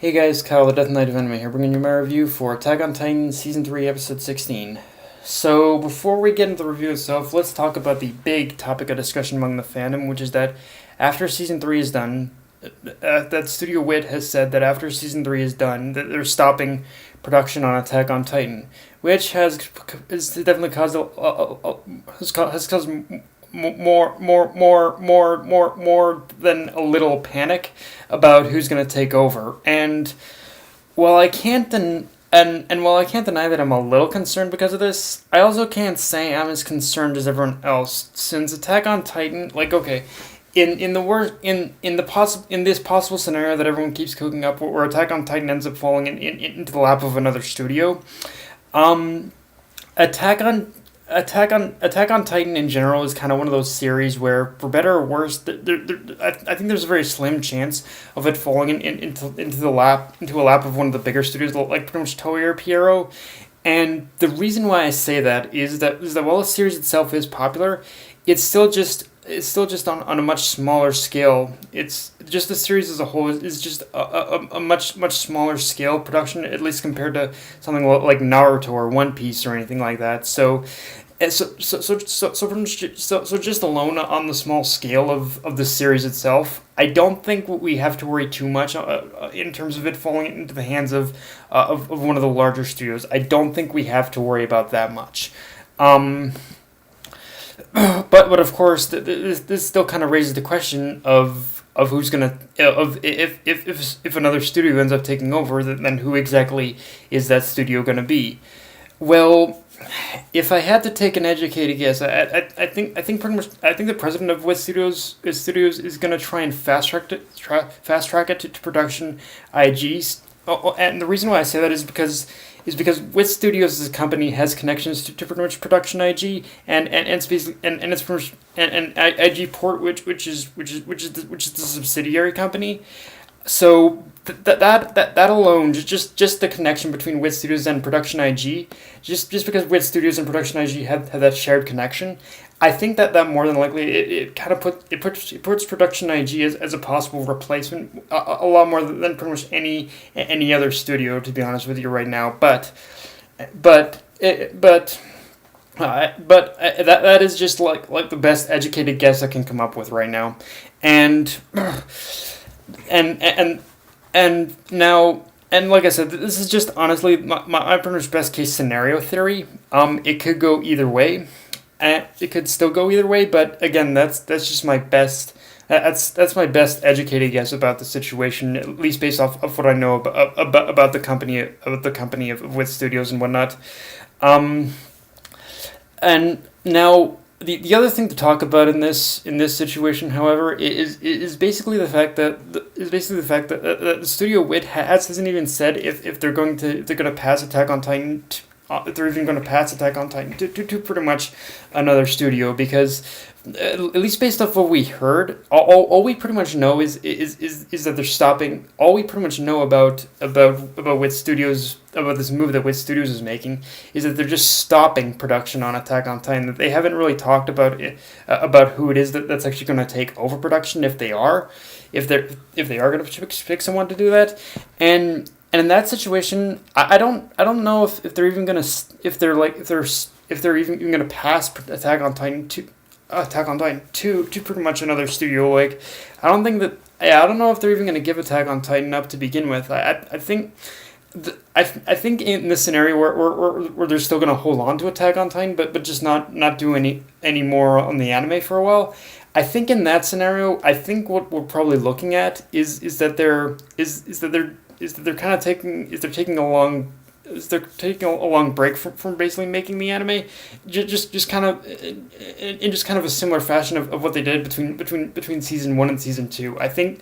Hey guys, Kyle the Death Knight of Anime here, bringing you my review for Attack on Titan Season 3, Episode 16. So, before we get into the review itself, let's talk about the big topic of discussion among the fandom, which is that after Season 3 is done, that Studio Wit has said that after Season 3 is done, that they're stopping production on Attack on Titan, which has definitely caused has caused more than a little panic about who's going to take over. And while I can't while I can't deny that I'm a little concerned because of this, I also can't say I'm as concerned as everyone else, since Attack on Titan, like, okay, in the worst in this possible scenario that everyone keeps cooking up, where Attack on Titan ends up falling into the lap of another studio, um, Attack on Attack on Titan in general is kind of one of those series where, for better or worse, I think there's a very slim chance of it falling into a lap of one of the bigger studios, like pretty much Toei or Pierrot. And the reason why I say that is that while the series itself is popular, it's still just on a much smaller scale. It's just the series as a whole is just a much smaller scale production, at least compared to something like Naruto or One Piece or anything like that. So just alone on the small scale of the series itself, I don't think we have to worry too much in terms of it falling into the hands of one of the larger studios. I don't think we have to worry about that much. But of course, this still kind of raises the question of who's gonna of if another studio ends up taking over, then who exactly is that studio gonna be? Well, if I had to take an educated guess, I think pretty much I think the president of West Studios is gonna try and fast track it to production IG. And the reason why I say that is because Wit Studios as a company has connections to pretty much Production IG and it's basically and it's pretty much, and IG Port, which is the subsidiary company. So that alone, just the connection between Wit Studios and Production IG, just because Wit Studios and Production IG have that shared connection, I think that more than likely it kind of puts Production IG as a possible replacement a lot more than pretty much any other studio, to be honest with you right now. But that is just like the best educated guess I can come up with right now, and and now, and like I said, this is just honestly my pretty much best case scenario theory. It could go either way. It could still go either way, but again, that's just my best. That's my best educated guess about the situation, at least based off of what I know about the company of Wit Studios and whatnot. And now the other thing to talk about in this situation, however, is basically the fact that the Studio Wit hasn't even said if they're going to pass Attack on Titan. If they're even going to pass Attack on Titan to pretty much another studio, because at least based off what we heard, all we pretty much know is that they're stopping. All we pretty much know about Wit Studios, about this move that Wit Studios is making, is that they're just stopping production on Attack on Titan. That they haven't really talked about who it is that's actually going to take over production, if they are going to pick someone to do that. And in that situation, I don't know if they're even gonna if they're even gonna pass Attack on Titan to pretty much another studio. Like, I don't think that I don't know if they're even gonna give Attack on Titan up to begin with. I think I think in this scenario where they're still gonna hold on to Attack on Titan, but just not do any more on the anime for a while. I think in that scenario, I think what we're probably looking at is that they're kind of taking a long break from basically making the anime, just kind of in just kind of a similar fashion of what they did between season 1 and season 2. I think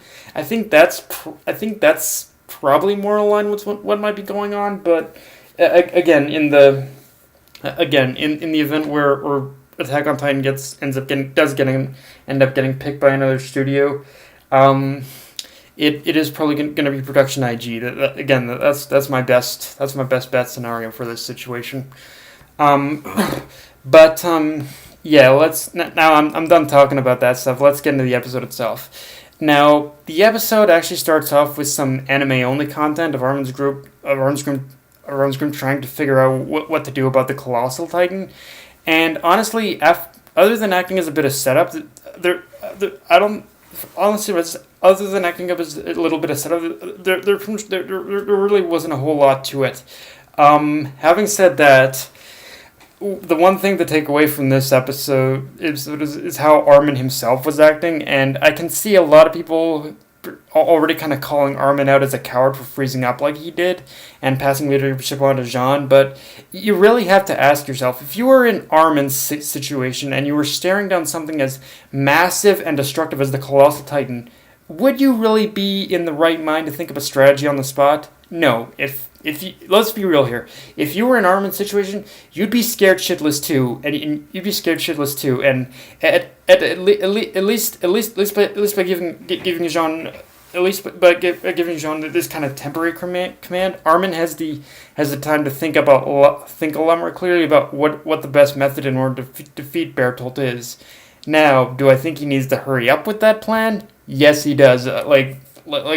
that's probably more aligned with what might be going on. But again, in the event where Attack on Titan end up getting picked by another studio, It is probably going to be Production IG. That's my best bet scenario for this situation. Yeah. Let's now. I'm done talking about that stuff. Let's get into the episode itself. Now, the episode actually starts off with some anime-only content of Armin's group trying to figure out what to do about the Colossal Titan. And honestly, other than acting as a bit of setup, I don't honestly, other than acting up as a little bit of setup, there really wasn't a whole lot to it. Having said that, the one thing to take away from this episode is how Armin himself was acting, and I can see a lot of people already kind of calling Armin out as a coward for freezing up like he did and passing leadership on to Jean, but you really have to ask yourself, if you were in Armin's situation and you were staring down something as massive and destructive as the Colossal Titan, would you really be in the right mind to think of a strategy on the spot? No. If you, let's be real here. If you were in Armin's situation, you'd be scared shitless too, and you'd be scared shitless too. And at least by giving Jean giving Jean this kind of temporary command, Armin has the time to think a lot more clearly about what the best method in order to defeat Bertolt is. Now, do I think he needs to hurry up with that plan? Yes, he does. Like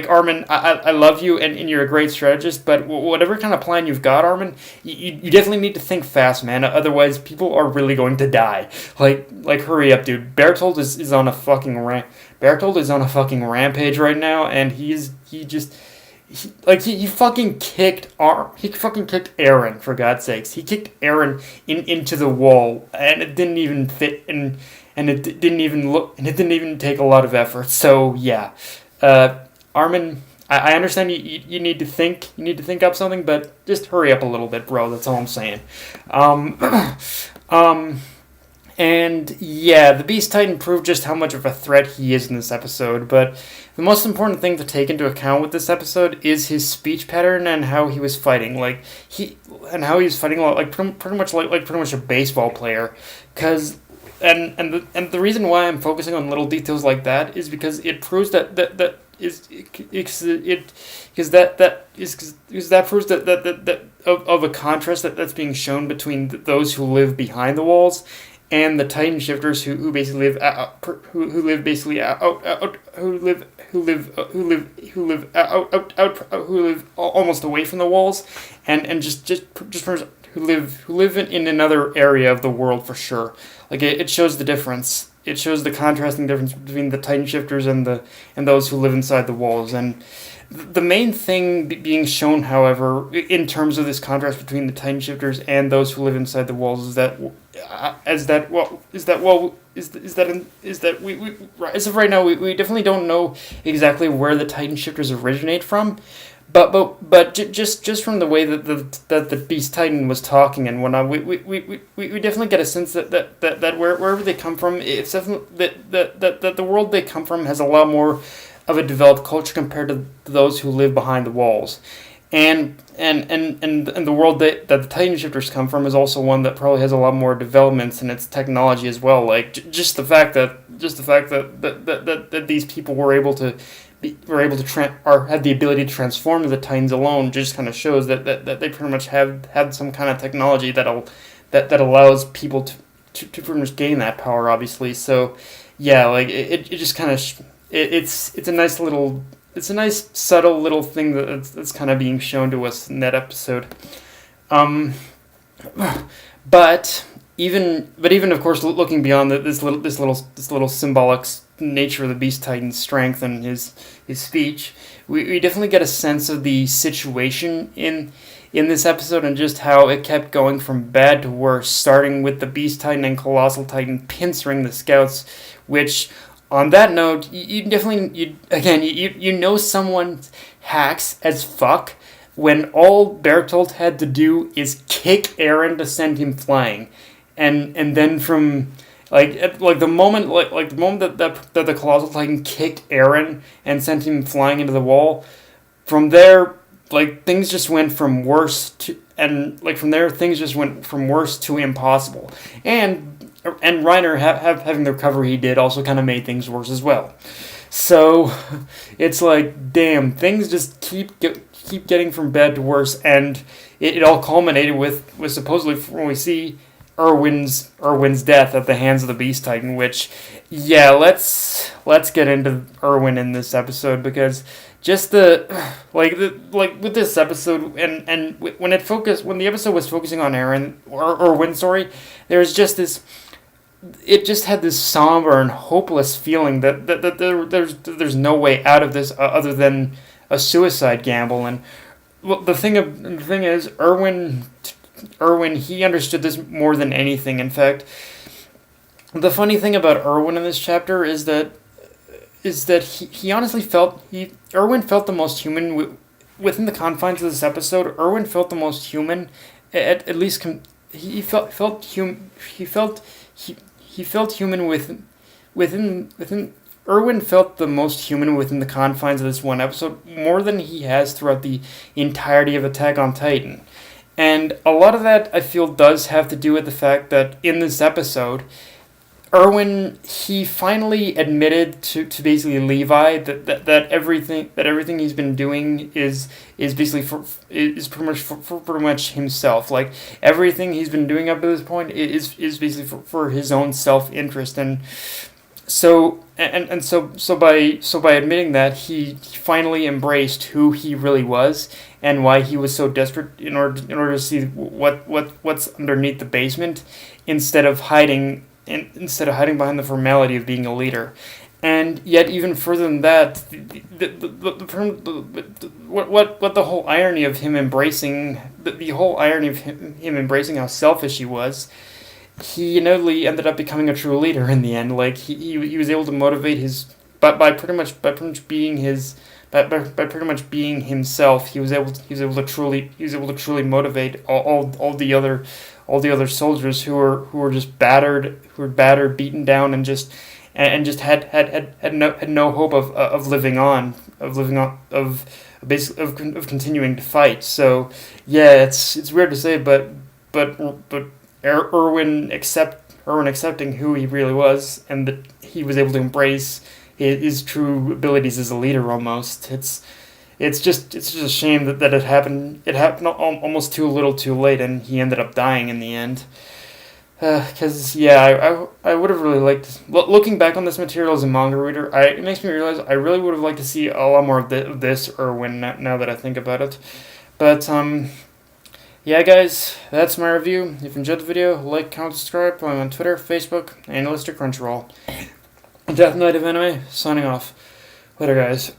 Armin, I love you and you're a great strategist, but whatever kind of plan you've got, Armin, you definitely need to think fast, man. Otherwise, people are really going to die. Like hurry up, dude. Bertolt is on a fucking rampage right now, and he fucking kicked Aaron, for God's sakes. He kicked Aaron into the wall, and it didn't even fit, and it didn't even take a lot of effort. So yeah. Armin, I understand you need to think up something, but just hurry up a little bit, bro. That's all I'm saying. And yeah, the Beast Titan proved just how much of a threat he is in this episode, but the most important thing to take into account with this episode is his speech pattern and how he was fighting. Like pretty much a baseball player, and the reason why I'm focusing on little details like that is because it proves that proves that of a contrast that's being shown between those who live behind the walls and the Titan shifters who live almost away from the walls and who live in another area of the world for sure. Like it shows the difference. It shows the contrasting difference between the Titan shifters and those who live inside the walls. And the main thing being shown, however, in terms of this contrast between the Titan shifters and those who live inside the walls, is that we as of right now we definitely don't know exactly where the Titan shifters originate from. But just from the way that the Beast Titan was talking and whatnot, we definitely get a sense that wherever they come from, it's definitely that the world they come from has a lot more of a developed culture compared to those who live behind the walls, and the world that the Titan shifters come from is also one that probably has a lot more developments in its technology as well. Like just the fact that these people were able to had the ability to transform the Titans alone just kind of shows that they pretty much have had some kind of technology that allows people to pretty much gain that power, obviously. So yeah, like it just kind of it's a nice subtle little thing that's kind of being shown to us in that episode. But even of course, looking beyond this little symbolic nature of the Beast Titan's strength and his speech, we definitely get a sense of the situation in this episode and just how it kept going from bad to worse, starting with the Beast Titan and Colossal Titan pincering the scouts, which on that note, you know someone hacks as fuck when all Bertolt had to do is kick Aaron to send him flying, and then from the moment that the Colossal Titan kicked Aaron and sent him flying into the wall, from there things just went from worse to impossible, and Reiner having the recovery he did also kind of made things worse as well. So it's like, damn, things just keep getting from bad to worse, and it all culminated with supposedly, from what we see, Erwin's death at the hands of the Beast Titan. Which, yeah, let's get into Erwin in this episode, because just like with this episode, and when the episode was focusing on Erwin's story, there's just this. It just had this somber and hopeless feeling that there's no way out of this other than a suicide gamble. And well, the thing is, Erwin, he understood this more than anything. In fact, the funny thing about Erwin in this chapter is that he honestly Erwin felt the most human within the confines of this episode. Erwin felt the most human, at least he felt hum, he felt human within Erwin felt the most human within the confines of this one episode, more than he has throughout the entirety of Attack on Titan. And a lot of that, I feel, does have to do with the fact that in this episode, Erwin, he finally admitted to basically Levi that everything he's been doing is basically is pretty much himself. Like, everything he's been doing up to this point is basically for his own self interest. And so by admitting that, he finally embraced who he really was and why he was so desperate in order to see what's underneath the basement, instead of hiding behind the formality of being a leader. And yet, even further than that, what the whole irony of him embracing the whole irony of him embracing how selfish he was, he inevitably ended up becoming a true leader in the end. Like, he was able to motivate by pretty much being himself. He was able to truly motivate all the other soldiers who were just battered, beaten down, and just had no hope of living on, of continuing to fight. So yeah, it's weird to say, but Erwin accepting who he really was, and that he was able to embrace his true abilities as a leader. Almost, it's just a shame that it happened. It happened almost too little, too late, and he ended up dying in the end. Because I would have really liked. Looking back on this material as a manga reader, it makes me realize I really would have liked to see a lot more of this Erwin now that I think about it. But yeah, guys, that's my review. If you enjoyed the video, like, comment, subscribe. I'm on Twitter, Facebook, and Crunchyroll. Death Knight of Anime, signing off. Later, guys.